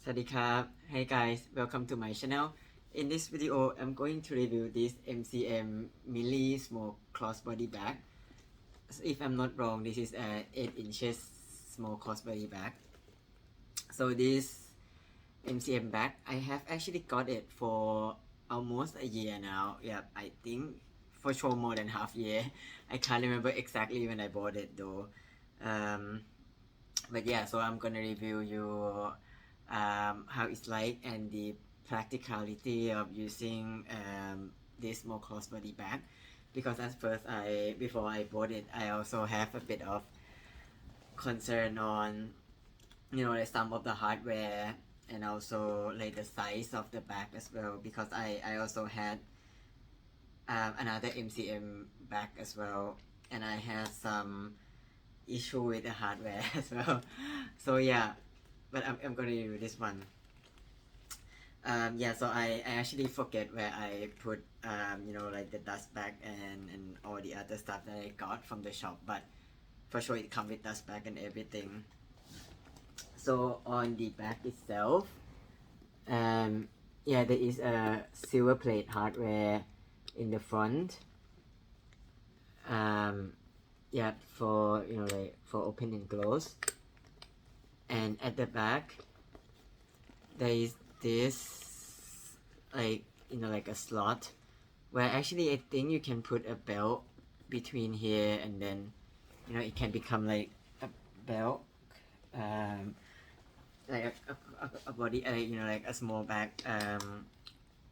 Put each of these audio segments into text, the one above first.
Swadee Hey guys, welcome to my channel. In this video, I'm going to review this MCM Millie small crossbody bag. So if I'm not wrong, this is a 8 inches small crossbody bag. So this MCM bag, I have actually got it for almost a year now. Yeah, I think for sure more than half year. I can't remember exactly when I bought it though. But yeah, so I'm gonna review you how it's like and the practicality of using this small crossbody bag, because at first before I bought it, I also have a bit of concern on like some of the hardware and also like the size of the bag as well, because I also had another MCM bag as well, and I had some issue with the hardware as well. So yeah, but I'm gonna do this one. Yeah, so I actually forget where I put like the dust bag and all the other stuff that I got from the shop, but for sure it comes with dust bag and everything. So on the bag itself, yeah, there is a silver plate hardware in the front. Yeah, for like for open and close. And at the back, there is this like a slot where actually I think you can put a belt between here, and then it can become like a belt, like a body, like a small bag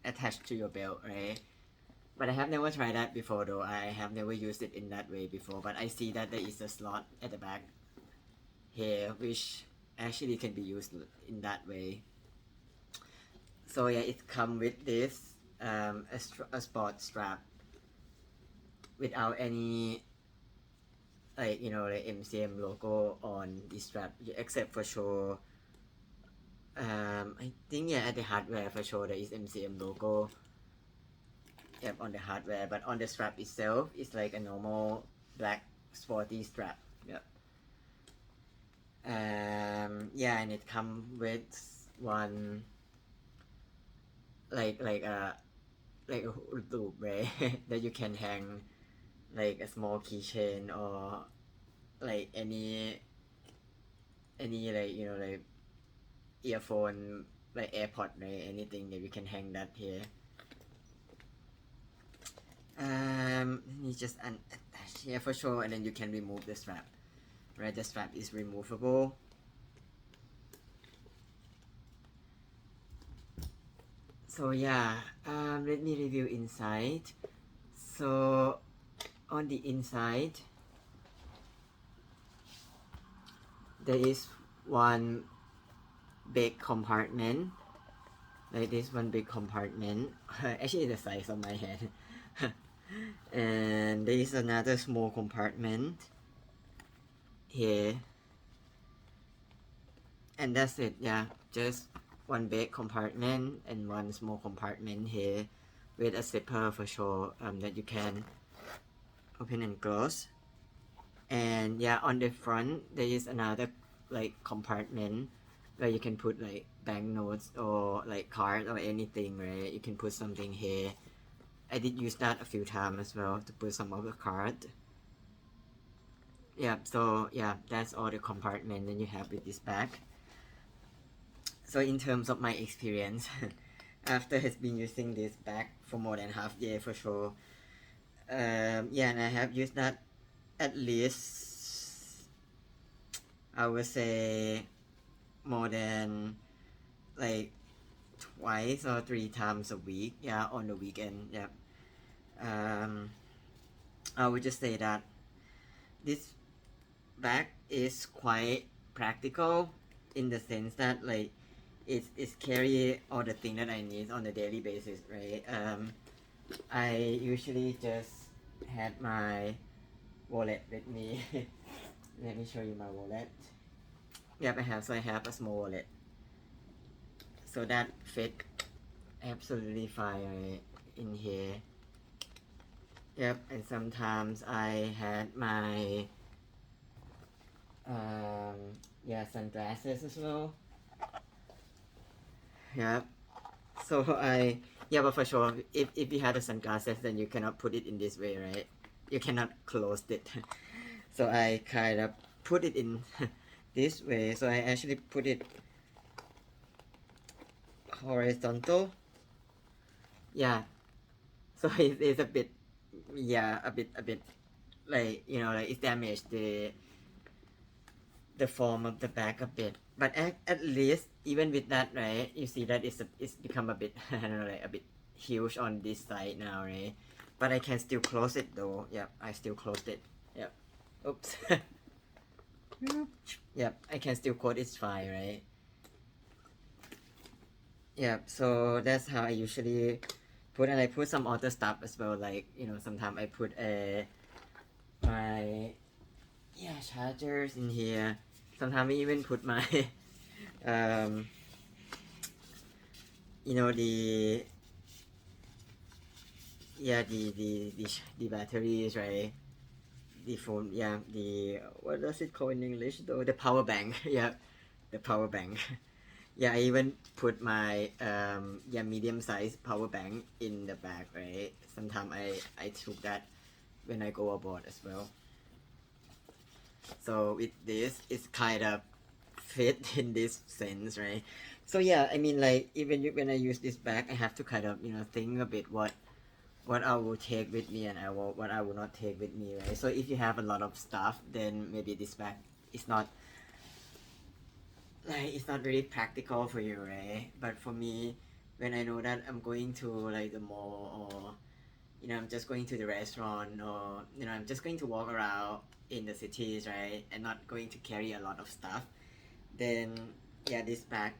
attached to your belt, right? But I have never tried that before though. I have never used it in that way before, but I see that there is a slot at the back here which actually can be used in that way. So yeah, it come with this a sport strap without any like MCM logo on the strap, except for sure I think yeah, at the hardware for sure there is MCM logo, yep, on the hardware, but on the strap itself it's like a normal black sporty strap. Yep. Yeah, and it come with one like a loop, right? That you can hang like a small keychain or like any like like earphone, like AirPod, right? Anything that we can hang that here. You just attach here for sure, and then you can remove the strap, right? The strap is removable. So yeah, let me review inside. So on the inside, there is one big compartment, like this one big compartment. Actually the size of my head. And there is another small compartment here, and that's it. Yeah, just one big compartment and one small compartment here with a zipper for sure, that you can open and close. And yeah, on the front there is another like compartment where you can put like banknotes or like cards or anything, right? You can put something here. I did use that a few times as well to put some of the cards. Yeah, so yeah, that's all the compartment that you have with this bag. So in terms of my experience, after has been using this bag for more than half year for sure, yeah, and I have used that at least, I would say, more than like twice or 3 times a week, yeah, on the weekend. Yeah. I would just say that this bag is quite practical in the sense that like it's carry all the thing that I need on a daily basis, right? I usually just had my wallet with me. Let me show you my wallet. Yep, I have a small wallet, so that fit absolutely fine in here. Yep, and sometimes I had my yeah, sunglasses as well. Yeah. So but for sure, if you have the sunglasses, then you cannot put it in this way, right? You cannot close it. So I kind of put it in this way. So I actually put it horizontal. Yeah. So it's a bit, yeah, a bit like, like it's damaged the form of the back a bit. But at least even with that, right, you see that it's become a bit I don't know, like a bit huge on this side now, right? But I can still close it though. Yep, I still closed it. Yep. Oops. Yep, I can still close, it's fine, right? Yep, so that's how I usually put, and I put some other stuff as well, like, sometimes I put my chargers in here. Sometimes I even put my um the the batteries, right? The phone, the, what does it call in English though? The power bank. Yeah, the power bank. Yeah, I even put my medium sized power bank in the bag, right? Sometimes I took that when I go abroad as well. So with this, it's kind of fit in this sense, right? So yeah, I mean, like, even when I use this bag, I have to kind of think a bit what I will take with me, and what I will not take with me, right? So if you have a lot of stuff, then maybe this bag is not, like, it's not really practical for you, right? But for me, when I know that I'm going to like the mall, or I'm just going to the restaurant, or I'm just going to walk around in the cities, right, and not going to carry a lot of stuff, then yeah, this bag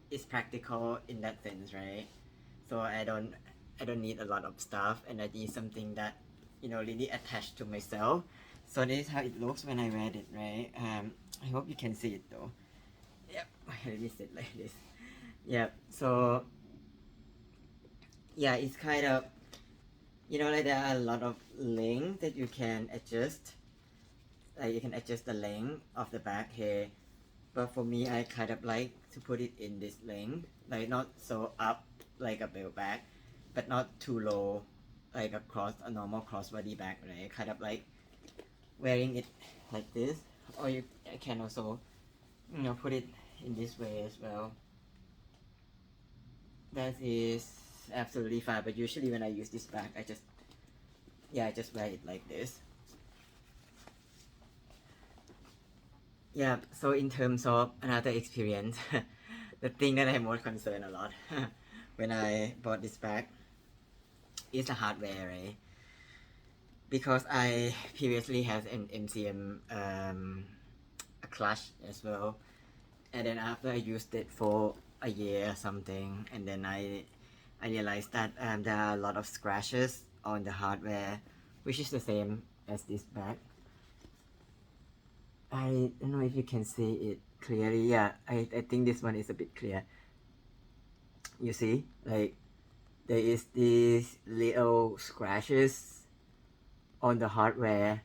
is practical in that sense, right? So I don't need a lot of stuff, and I need something that really attached to myself. So this is how it looks when I wear it, right? I hope you can see it though. Yep. Let me sit like this. Yep. So yeah, it's kind of, like, there are a lot of length that you can adjust. Like, you can adjust the length of the bag here, but for me, I kind of like to put it in this length, like not so up like a belt bag, but not too low like a normal crossbody bag, right? Kind of like wearing it like this, or you can also put it in this way as well. That is absolutely fine, but usually when I use this bag, I just wear it like this. Yeah, so in terms of another experience, the thing that I'm more concerned a lot when I bought this bag is the hardware, right? Because I previously had an MCM, a clutch as well, and then after I used it for a year or something, and then I realized that there are a lot of scratches on the hardware, which is the same as this bag. I don't know if you can see it clearly. Yeah, I think this one is a bit clear. You see, like, there is these little scratches on the hardware,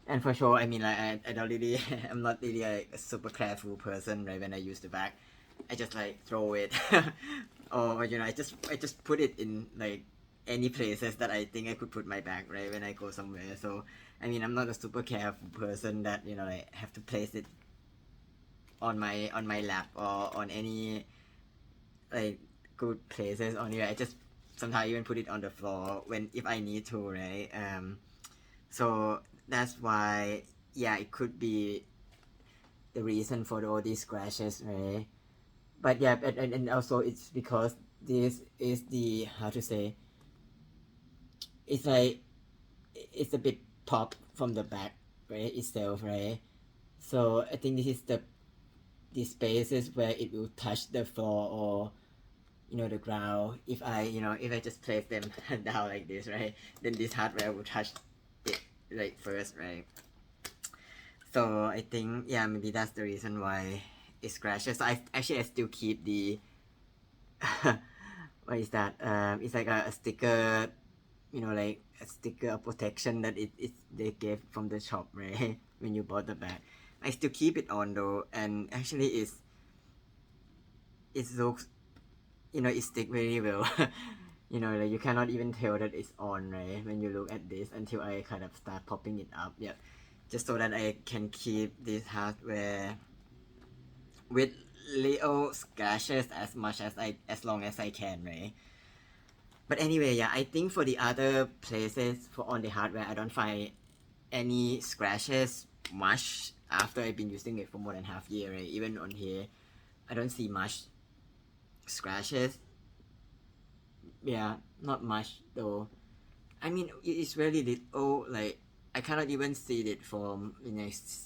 and for sure, I mean, like, I don't really I'm not really like a super careful person, right? When I use the bag, I just like throw it or I just put it in like any places that I think I could put my bag, right, when I go somewhere. So I mean, I'm not a super careful person that like have to place it on my lap or on any like good places on here. I just sometimes even put it on the floor when if I need to, right? So that's why, yeah, it could be the reason for all these scratches, right? But yeah, and also it's because this is the, how to say, it's like it's a bit pop from the back, right, itself, right? So I think this is the spaces where it will touch the floor, or the ground. If I just place them down like this, right, then this hardware will touch it like first, right? So I think, yeah, maybe that's the reason why it scratches. So I still keep the what is that? It's like a sticker, like a sticker of protection that they gave from the shop, right? When you bought the bag, I still keep it on though, and actually it looks you know, it stick very well. You know, like you cannot even tell that it's on, right, when you look at this until I kind of start popping it up. Yeah, just so that I can keep this hardware with little scratches as long as I can, right? But anyway, yeah, I think for the other places for on the hardware, I don't find any scratches much after I've been using it for more than half year, right? Even on here, I don't see much scratches. Yeah, not much though. I mean, it's really little. Like I cannot even see it from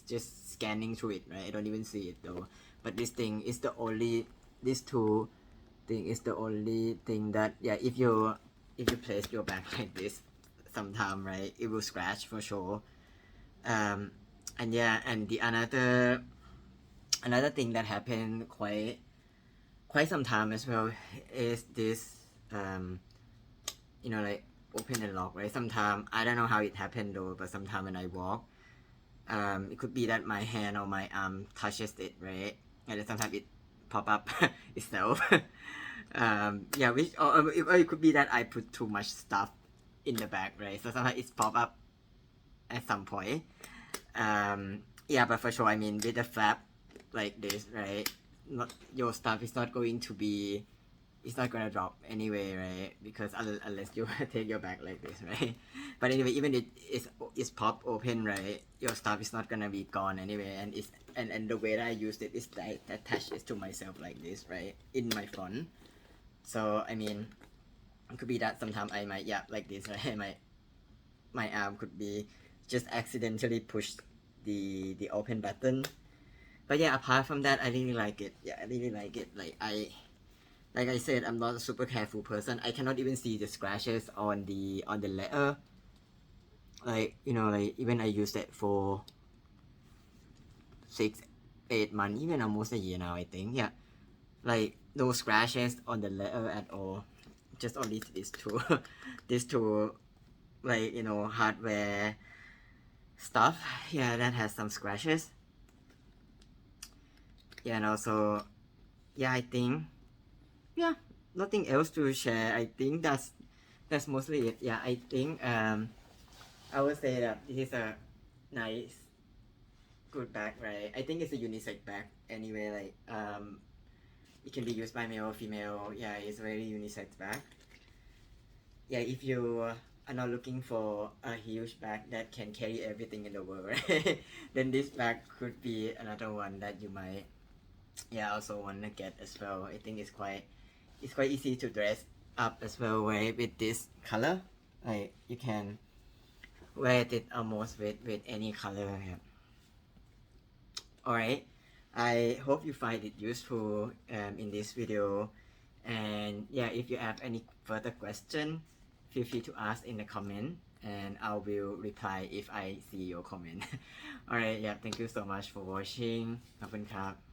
just scanning through it, right? I don't even see it though. But this thing is the only this two thing is the only thing that yeah. If you place your bag like this, sometime right, it will scratch for sure. Um, and yeah, and the another thing that happened quite some time as well is this like open and lock, right? Sometimes I don't know how it happened though, but sometimes when I walk, it could be that my hand or my arm touches it, right? And then sometimes it pop up itself. Yeah, which or it could be that I put too much stuff in the bag, right? So sometimes it's pop up at some point. Yeah, but for sure, I mean, with a flap like this, right? Not your stuff is not going to be it's not gonna drop anyway, right? Because unless you take your bag like this, right? But anyway, even it's pop open, right? Your stuff is not gonna be gone anyway, and the way that I used it is that I attach it to myself like this, right? In my phone. So I mean, it could be that sometimes I might like this, right? My arm could be just accidentally push the open button. But yeah, apart from that, I really like it. Yeah, I really like it. Like I said, I'm not a super careful person. I cannot even see the scratches on the letter. Like like even I used it for 6, 8 months, even almost a year now. I think yeah, like no scratches on the letter at all. Just only these two, these two like hardware stuff. Yeah, that has some scratches. Yeah, and also yeah, I think yeah, nothing else to share. I think that's mostly it. Yeah, I think I would say that this is a nice, good bag, right? I think it's a unisex bag anyway. Like it can be used by male or female. Yeah, it's a very unisex bag. Yeah, if you are not looking for a huge bag that can carry everything in the world, right? Then this bag could be another one that you might also want to get as well. I think it's quite easy to dress up as well, right? With this color, like you can wear it almost with any color. Yeah. All right. I hope you find it useful in this video. And yeah, if you have any further question, feel free to ask in the comment, and I will reply if I see your comment. All right. Yeah. Thank you so much for watching. ขอบคุณครับ